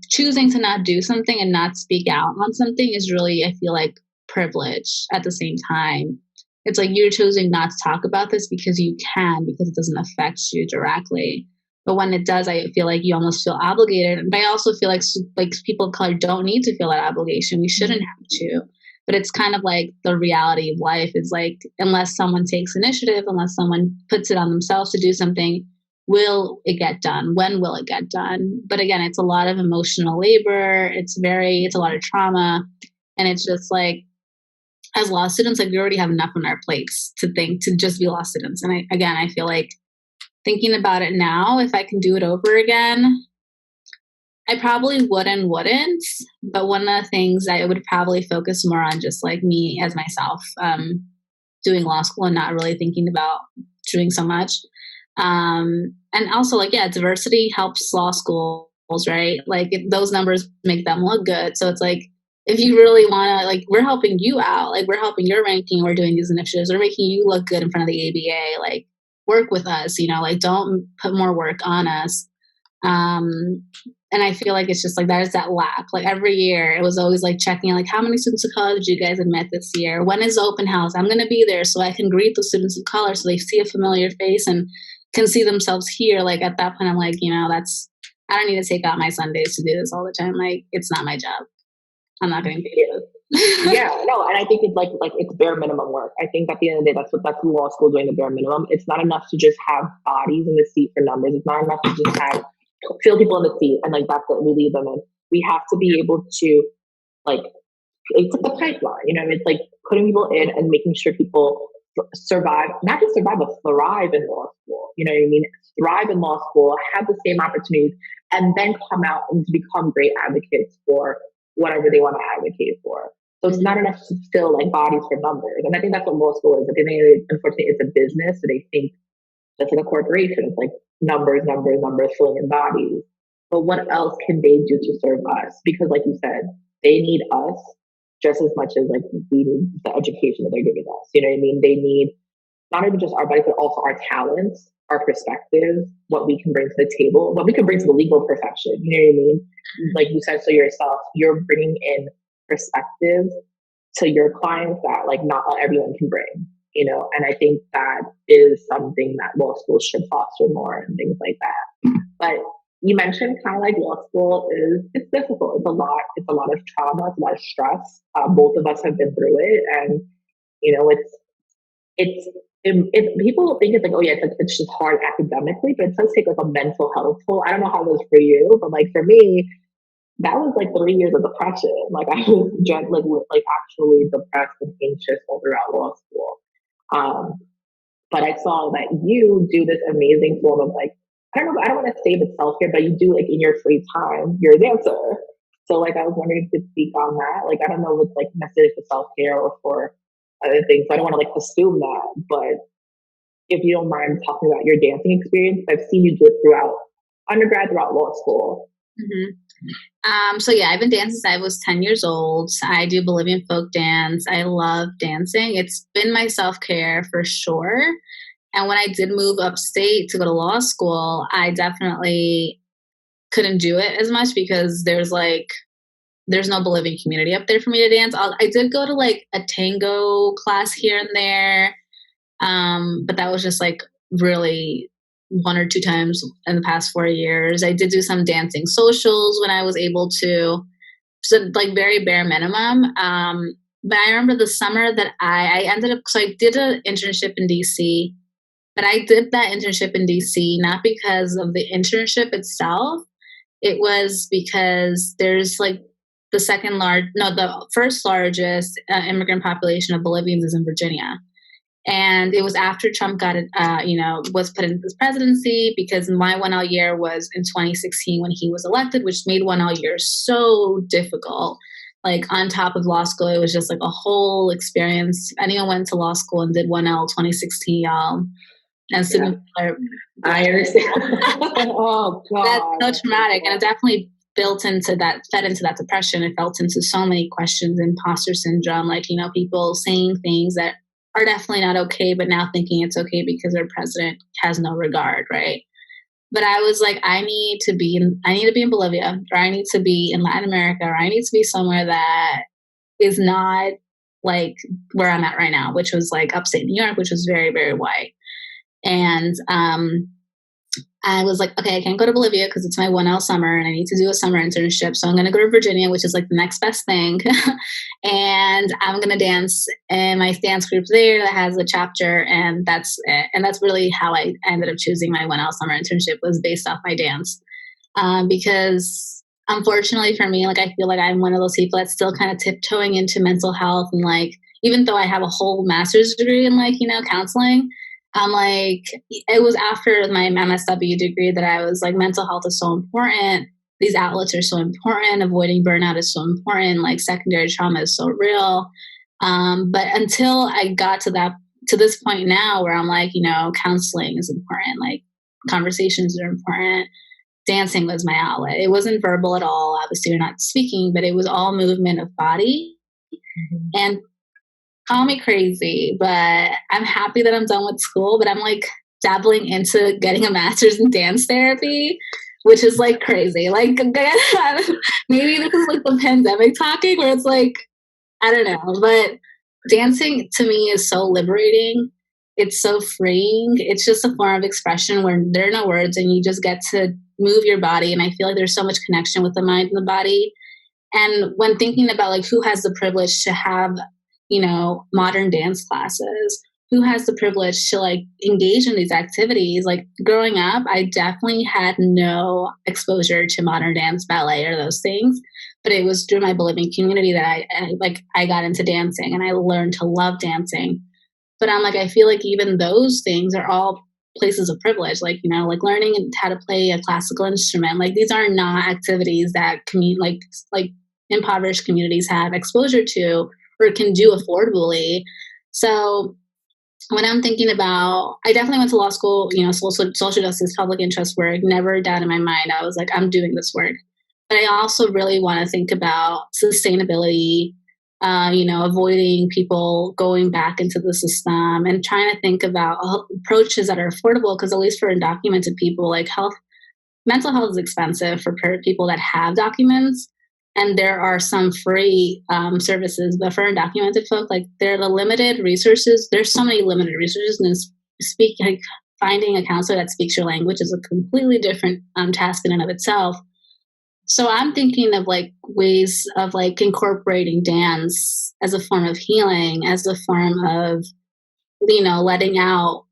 choosing to not do something and not speak out on something is really, I feel like, privilege at the same time. It's like you're choosing not to talk about this because you can, because it doesn't affect you directly. But when it does, I feel like you almost feel obligated. But I also feel like people of color don't need to feel that obligation. We shouldn't have to. But it's kind of like the reality of life is like, unless someone takes initiative, unless someone puts it on themselves to do something, will it get done? When will it get done? But again, it's a lot of emotional labor. It's a lot of trauma. And it's just like, as law students, like we already have enough on our plates to just be law students. And I feel like thinking about it now, if I can do it over again, I probably wouldn't. But one of the things I would probably focus more on just like me as myself, doing law school and not really thinking about doing so much. And also like, yeah, diversity helps law schools, right? Like those numbers make them look good. So it's like, if you really want to, like, we're helping you out, like we're helping your ranking, we're doing these initiatives, we're making you look good in front of the ABA, like work with us, you know, like don't put more work on us. And I feel like it's just like there's that lack. Like every year, it was always like checking, like how many students of color did you guys admit this year? When is the open house? I'm going to be there so I can greet the students of color so they see a familiar face and can see themselves here. Like at that point, I'm like, I don't need to take out my Sundays to do this all the time. Like it's not my job. I'm not getting paid for this. Yeah, no, and I think it's like it's bare minimum work. I think at the end of the day, that's law school doing, the bare minimum. It's not enough to just have bodies in the seat for numbers. It's not enough to just feel people in the seat and like that's it. We leave them in. We have to be able to like it's like the pipeline. It's like putting people in and making sure people survive, not just survive, but thrive in law school. You know what I mean? Thrive in law school, have the same opportunities, and then come out and become great advocates for whatever they want to advocate for. So it's not enough to fill like bodies for numbers. And I think that's what law school is. At the end of the day, unfortunately, it's a business. So they think just like a corporation. It's like numbers, numbers, numbers, filling in bodies. But what else can they do to serve us? Because like you said, they need us just as much as like we need the education that they're giving us. You know what I mean? They need not even just our bodies, but also our talents, our perspectives, what we can bring to the table, what we can bring to the legal profession. You know what I mean? Like you said, so yourself, you're bringing in perspectives to your clients that like not everyone can bring. And I think that is something that law schools should foster more and things like that. But you mentioned kind of like law school it's difficult. It's a lot. It's a lot of trauma. It's a lot of stress. Both of us have been through it, and people think it's like, oh yeah, it's just hard academically, but it does take like a mental health toll. I don't know how it was for you, but like for me, that was like 3 years of depression. Like I was just like actually depressed and anxious all throughout law school. But I saw that you do this amazing form of like, I don't want to say the self-care, but you do like in your free time, you're a dancer. So like, I was wondering if you could speak on that. Like, I don't know what's like necessary for self-care or for other things. So I don't want to like assume that, but if you don't mind talking about your dancing experience, I've seen you do it throughout undergrad, throughout law school. So yeah, I've been dancing since I was 10 years old. I do Bolivian folk dance. I love dancing. It's been my self-care for sure. And when I did move upstate to go to law school, I definitely couldn't do it as much because there's no Bolivian community up there for me to dance. I did go to like a tango class here and there. But that was just like really 1 or 2 times in the past 4 years. I did do some dancing socials when I was able to, so like very bare minimum. But I remember the summer that I ended up, so I did an internship in DC, but I did that internship in DC not because of the internship itself. It was because there's like the first largest immigrant population of Bolivians is in Virginia. And it was after Trump was put into this presidency, because my 1L year was in 2016 when he was elected, which made 1L year so difficult. Like on top of law school, it was just like a whole experience. Anyone went to law school and did 1L 2016, y'all. And students I understand. Oh God. That's so traumatic. And it definitely fed into that depression. It felt into so many questions, imposter syndrome, like, people saying things that are definitely not okay, but now thinking it's okay because our president has no regard, right? But I was like, I need to be in Bolivia, or I need to be in Latin America, or I need to be somewhere that is not like where I'm at right now, which was like upstate New York, which was very, very white. And I was like, okay, I can't go to Bolivia because it's my 1L summer and I need to do a summer internship. So I'm going to go to Virginia, which is like the next best thing. And I'm going to dance in my dance group there that has a chapter. And that's it. And that's really how I ended up choosing my 1L summer internship, was based off my dance. Because unfortunately for me, like, I feel like I'm one of those people that's still kind of tiptoeing into mental health. And like, even though I have a whole master's degree in like, counseling, I'm like, it was after my MSW degree that I was like, mental health is so important. These outlets are so important. Avoiding burnout is so important. Like, secondary trauma is so real. But until I got to this point now where I'm like, counseling is important. Like, conversations are important. Dancing was my outlet. It wasn't verbal at all. Obviously, you're not speaking, but it was all movement of body. Mm-hmm. And call me crazy, but I'm happy that I'm done with school, but I'm like dabbling into getting a master's in dance therapy, which is like crazy. Like maybe this is like the pandemic talking where it's like, I don't know, but dancing to me is so liberating. It's so freeing. It's just a form of expression where there are no words and you just get to move your body. And I feel like there's so much connection with the mind and the body. And when thinking about like who has the privilege to have, modern dance classes, who has the privilege to like engage in these activities, like growing up, I definitely had no exposure to modern dance, ballet, or those things. But it was through my Bolivian community that I got into dancing and I learned to love dancing. But I'm like, I feel like even those things are all places of privilege, like, like learning how to play a classical instrument. Like these are not activities that like impoverished communities have exposure to or can do affordably. So when I'm thinking about, I definitely went to law school, social justice, public interest work, never a doubt in my mind. I was like, I'm doing this work. But I also really want to think about sustainability, avoiding people going back into the system and trying to think about approaches that are affordable. Because at least for undocumented people, like mental health is expensive for people that have documents. And there are some free services, but for undocumented folk, like they're the limited resources. There's so many limited resources, and finding a counselor that speaks your language is a completely different task in and of itself. So I'm thinking of like ways of like incorporating dance as a form of healing, as a form of, letting out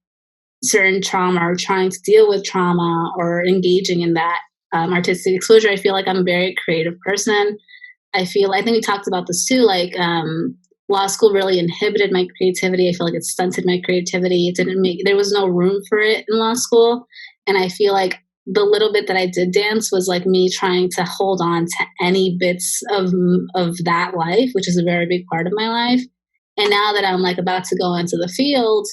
certain trauma or trying to deal with trauma or engaging in that artistic exposure. I feel like I'm a very creative person. I think we talked about this too, like law school really inhibited my creativity. I feel like it stunted my creativity. There was no room for it in law school. And I feel like the little bit that I did dance was like me trying to hold on to any bits of that life, which is a very big part of my life. And now that I'm like about to go into the field,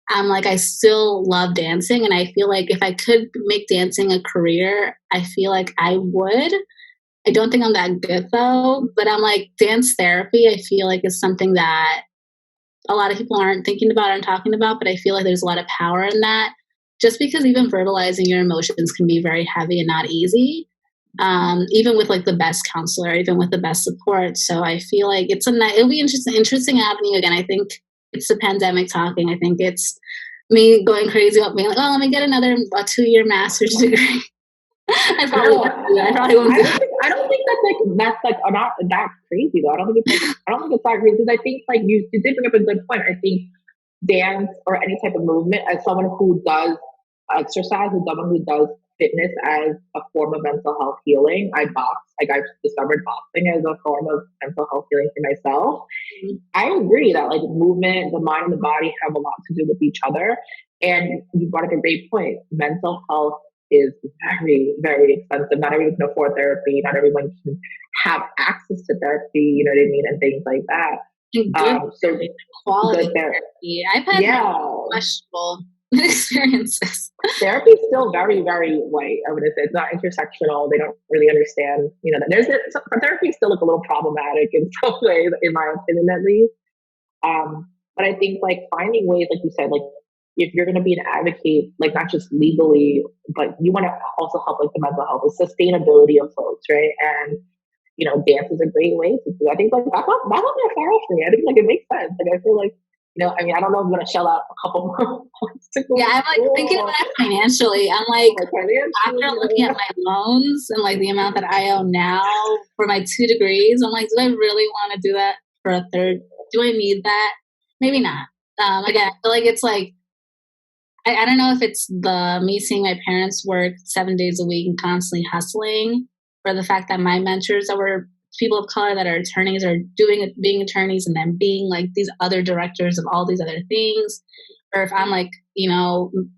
I'm like, I still love dancing. And I feel like if I could make dancing a career, I feel like I would. I don't think I'm that good though, but I'm like, dance therapy, I feel like is something that a lot of people aren't thinking about and talking about, but I feel like there's a lot of power in that. Just because even verbalizing your emotions can be very heavy and not easy, even with like the best counselor, even with the best support. So I feel like it'll be interesting avenue. Again, I think it's the pandemic talking. I think it's me going crazy about being like, oh, let me get a 2-year master's degree. I probably won't do that. I don't think that's not that crazy though. I don't think it's that crazy because I think like you did bring up a good point. I think dance or any type of movement, as someone who does exercise, as someone who does fitness as a form of mental health healing, I box. Like I've discovered boxing as a form of mental health healing for myself. Mm-hmm. I agree that like movement, the mind and the body have a lot to do with each other. And you brought up a great point. Mental health is very, very expensive. Not everyone can afford therapy. Not everyone can have access to therapy, you know what I mean? And things like that. So quality therapy. I've had questionable experiences. Therapy is still very, very white. I would say it's not intersectional. They don't really understand, therapy is still like a little problematic in some ways, in my opinion, at least. But I think like finding ways, like you said, like if you're going to be an advocate, like not just legally, but you want to also help like the mental health, the sustainability of folks, right? And dance is a great way to do. I think like that's not that far off for me. I think like it makes sense. Like I feel like I don't know if I'm going to shell out a couple more. Yeah, I'm like thinking about it financially. I'm like after looking at my loans and like the amount that I owe now for my 2 degrees, I'm like, do I really want to do that for a third? Do I need that? Maybe not. Again, I feel like it's like I don't know if it's me seeing my parents work 7 days a week and constantly hustling, or the fact that my mentors that were people of color that are attorneys are being attorneys and then being like these other directors of all these other things, or if I'm like,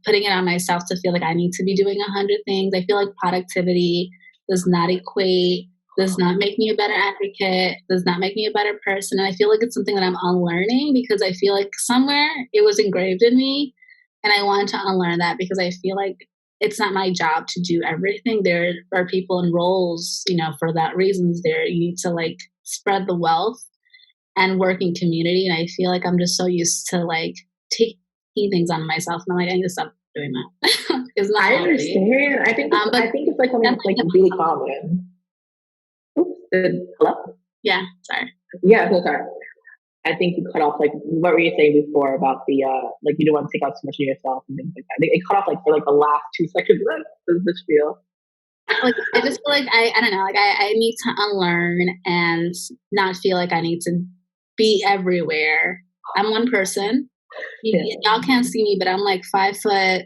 putting it on myself to feel like I need to be doing 100 things. I feel like productivity does not make me a better advocate, does not make me a better person. And I feel like it's something that I'm unlearning because I feel like somewhere it was engraved in me and I wanted to unlearn that because I feel like it's not my job to do everything. There are people in roles, for that reasons there. You need to like spread the wealth and work in community. And I feel like I'm just so used to like taking things on myself. And I'm like, I need to stop doing that. It's not I healthy. understand. But I think it's like something that's like really common. Oops, hello? Yeah, sorry. Yeah, so sorry. I think you cut off like what were you saying before about the like you don't want to take out too much of yourself and things like that. I think it cut off like for like the last 2 seconds of the spiel. Like I just feel like I don't know, like I need to unlearn and not feel like I need to be everywhere. I'm one person. Y'all can't see me, but I'm like 5 foot,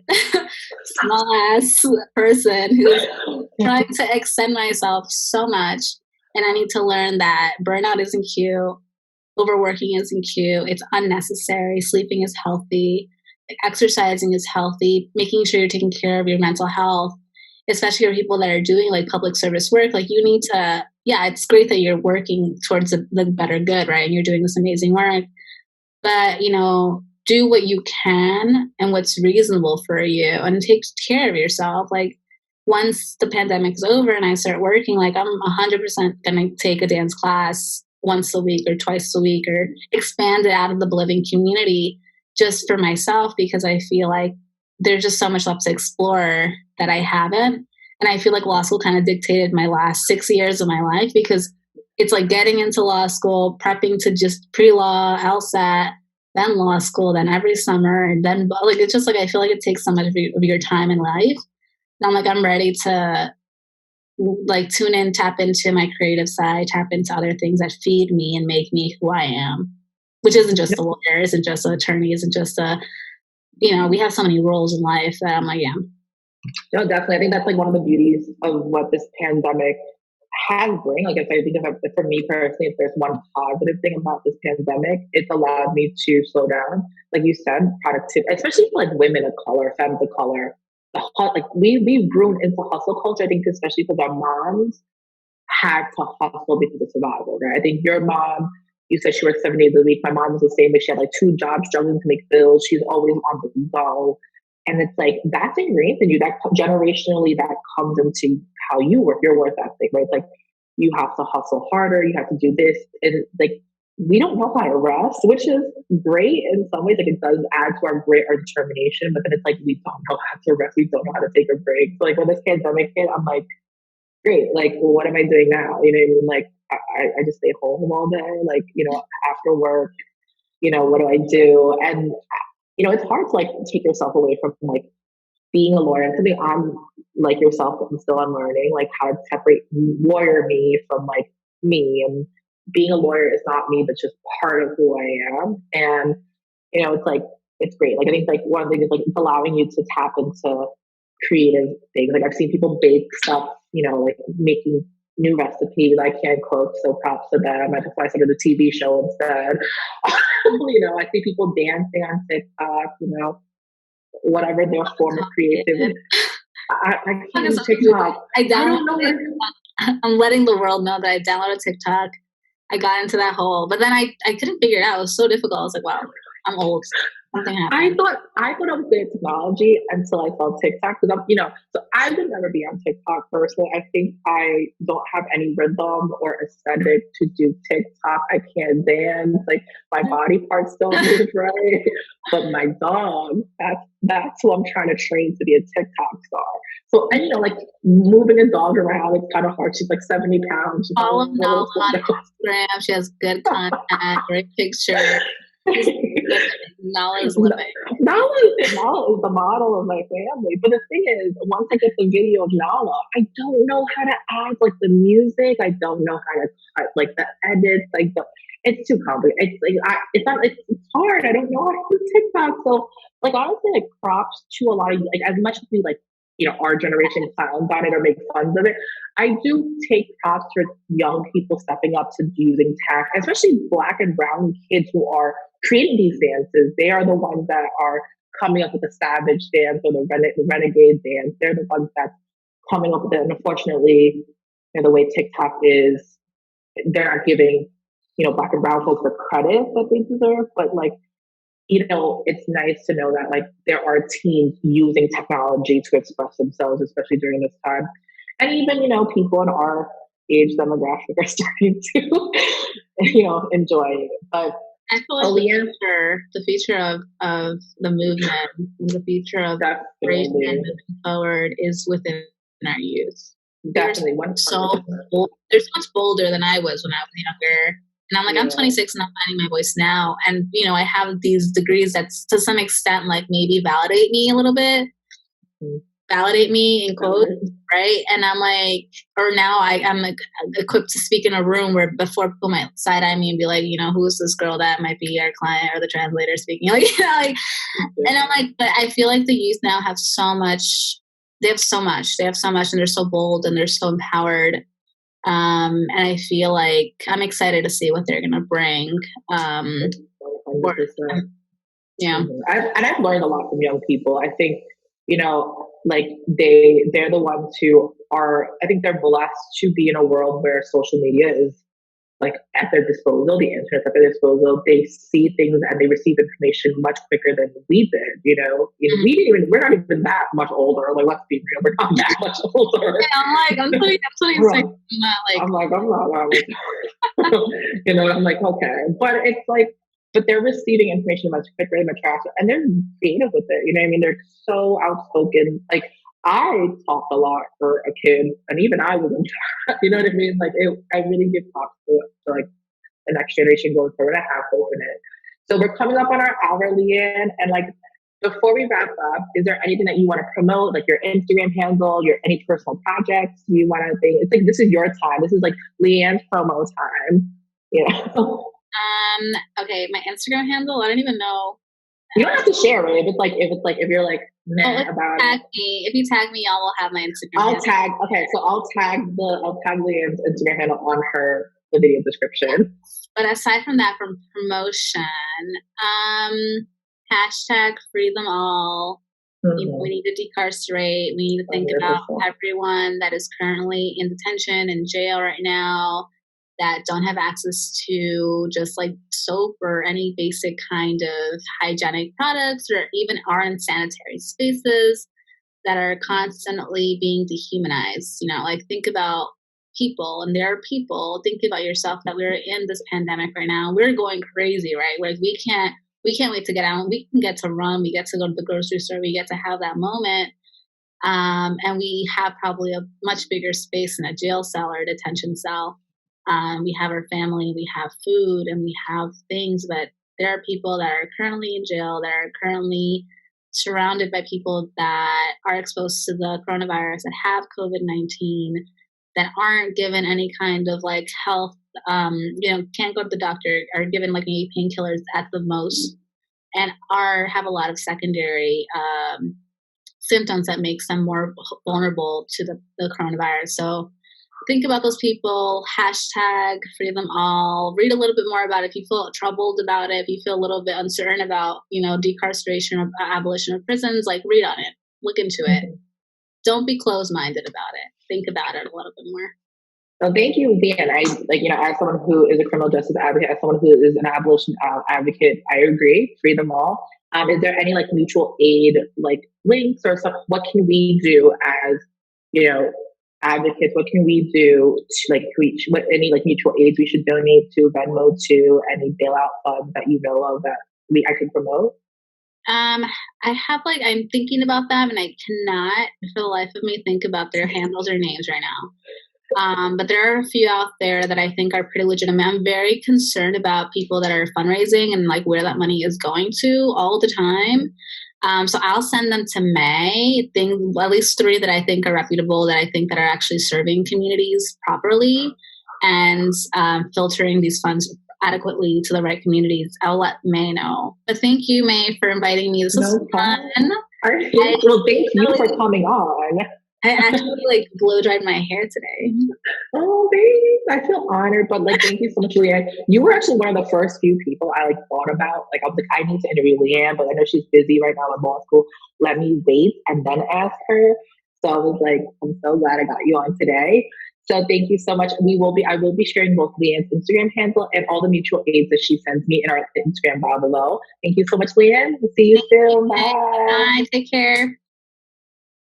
small ass person who's trying to extend myself so much. And I need to learn that burnout isn't cute, overworking isn't cute, it's unnecessary, sleeping is healthy, exercising is healthy, making sure you're taking care of your mental health, especially for people that are doing like public service work. Like you need to, yeah, it's great that you're working towards the better good, right? And you're doing this amazing work. But, do what you can and what's reasonable for you and take care of yourself. Like once the pandemic's over and I start working, like I'm 100% going to take a dance class once a week or twice a week or expand it out of the living community just for myself, because I feel like there's just so much left to explore that I haven't. And I feel like law school kind of dictated my last 6 years of my life, because it's like getting into law school, prepping to just pre-law, LSAT, then law school, then every summer, and then like it's just like I feel like it takes so much of your time in life. And I'm like, I'm ready to like tune in, tap into my creative side, tap into other things that feed me and make me who I am, which isn't just a lawyer, isn't just an attorney, isn't just we have so many roles in life that I'm like, yeah. No, definitely. I think that's like one of the beauties of what this pandemic has bring. Like if I think of for me personally, if there's one positive thing about this pandemic, it's allowed me to slow down. Like you said, productivity, especially for like women of color, femmes of color. Like we've grown into hustle culture. I think especially because our moms had to hustle because of survival, right? I think your mom, you said she worked 7 days a week. My mom was the same, but she had like 2 jobs struggling to make bills. She's always on the go. And it's like, that's ingrained in you. That generationally, that comes into how you work, your work ethic, right? It's like, you have to hustle harder. You have to do this. And like, we don't know how to rest, which is great in some ways. Like it does add to our determination, but then it's like, we don't know how to rest. We don't know how to take a break. So like when this pandemic hit, I'm like, great. Like, well, what am I doing now? You know what I mean? Like, I just stay home all day. Like, after work, what do I do? And, it's hard to like take yourself away from like being a lawyer. And something I'm like yourself, I'm still unlearning, like how to separate lawyer me from like me. And being a lawyer is not me, but just part of who I am. And, it's like, it's great. Like, I think like one of the things is like it's allowing you to tap into creative things. Like I've seen people bake stuff, like making new recipes. I can't cook, so props to them. I just watch some of the TV show instead. I see people dancing on TikTok, whatever their form of creativity. I can't use TikTok. I don't know. I'm letting the world know that I downloaded TikTok. I got into that hole, but then I couldn't figure it out. It was so difficult. I was like, wow, I'm old. Something happened. I thought I was good at technology until I saw TikTok. Because so I would never be on TikTok personally. I think I don't have any rhythm or aesthetic to do TikTok. I can't dance. Like my body parts don't move right. But my dog, that's who I'm trying to train to be a TikTok star. So and like moving a dog around, it's kind of hard. She's like 70 pounds. Follow Nala on Instagram. She has good content, great pictures. Nala is living. Nala is the model of my family. But the thing is, once I get the video of Nala, I don't know how to add like the music. I don't know how to cut like the edits. Like it's too complicated. It's hard. I don't know how to do TikTok. So like honestly, like props to a lot of like as much as we like our generation clowns on it or make fun of it. I do take props for young people stepping up to using tech, especially Black and brown kids who are creating these dances. They are the ones that are coming up with the savage dance or the renegade dance. They're the ones that's coming up with it. And unfortunately, the way TikTok is, they're not giving, Black and brown folks the credit that they deserve. But like, it's nice to know that like there are teens using technology to express themselves, especially during this time. And even, people in our age demographic are starting to, enjoy it. But I feel like the future of the movement, the future of inspiration moving forward is within our youth. Definitely, they're so much bolder than I was when I was younger. And I'm like, I'm 26 and I'm finding my voice now. And, you know, I have these degrees that to some extent, like maybe validate me a little bit. Validate me in quotes, right? And I'm like, or now I'm like equipped to speak in a room where before people might side eye me and be like, you know, who's this girl that might be our client or the translator speaking? Like, you know, like, and I'm like, but I feel like the youth now have so much. They have so much, and they're so bold and they're so empowered. And I feel like I'm excited to see what they're gonna bring. Yeah, and I've learned a lot from young people. I think, you know, like they're the ones who are. I think they're blessed to be in a world where social media is like at their disposal, the internet's at their disposal. They see things and they receive information much quicker than we did. You know, we're not even that much older. Like, let's be real, we're not that much older. Yeah, I'm 26. I'm not you know, I'm like, okay, but it's like, but they're receiving information much quicker and much faster, and they're creative with it. You know what I mean? They're so outspoken. Like, I talked a lot for a kid, and even I wasn't. You know what I mean? Like, I really give props to like the next generation going forward. I have hope in it. So we're coming up on our hour, Leighann, and like before we wrap up, is there anything that you want to promote, like your Instagram handle, your any personal projects you want to think? It's like this is your time. This is like Leighann's promo time. You know. Okay, my Instagram handle. I don't even know. You don't have to share it if you're like about tag me. If you tag me, y'all will have my Instagram. I'll tag Leighann's Instagram handle on the video description. But aside from that, from promotion, hashtag free them all. You know, we need to decarcerate. We need to think about everyone that is currently in detention and jail right now, that don't have access to just like soap or any basic kind of hygienic products, or even are in sanitary spaces, that are constantly being dehumanized. You know, like think about people, and there are people, think about yourself, that we're in this pandemic right now. We're going crazy, right? Like we can't wait to get out. We can get to run. We get to go to the grocery store. We get to have that moment. And we have probably a much bigger space in a jail cell or a detention cell. We have our family, we have food, and we have things, but there are people that are currently in jail, that are currently surrounded by people that are exposed to the coronavirus, that have COVID-19, that aren't given any kind of like health, you know, can't go to the doctor, are given like maybe painkillers at the most, and have a lot of secondary symptoms that makes them more vulnerable to the coronavirus. So think about those people, hashtag free them all, read a little bit more about it. If you feel troubled about it, if you feel a little bit uncertain about, you know, decarceration or abolition of prisons, like read on it, look into it. Don't be closed-minded about it. Think about it a little bit more. Well, thank you, Leighann. I as someone who is a criminal justice advocate, as someone who is an abolition advocate, I agree. Free them all. Is there any like mutual aid like links or something? What can we do as, you know, advocates? What can we do to like reach any like mutual aids we should donate to, Venmo to, any bailout funds that you know of that I could promote? I have I'm thinking about them, and I cannot for the life of me think about their handles or names right now. But there are a few out there that I think are pretty legitimate. I'm very concerned about people that are fundraising and like where that money is going to all the time. So I'll send them to May. At least 3 that I think are reputable, that I think that are actually serving communities properly, and filtering these funds adequately to the right communities. I'll let May know. But thank you, May, for inviting me. This was fun. Thank you for coming on. I actually blow dried my hair today. Oh, thanks. I feel honored, but thank you so much, Leighann. You were actually one of the first few people I thought about. I was like, I need to interview Leighann, but I know she's busy right now in law school. Let me wait and then ask her. So I was like, I'm so glad I got you on today. So thank you so much. I will be sharing both Leighann's Instagram handle and all the mutual aids that she sends me in our Instagram bio below. Thank you so much, Leighann. We'll see you soon. Bye. Bye. Take care.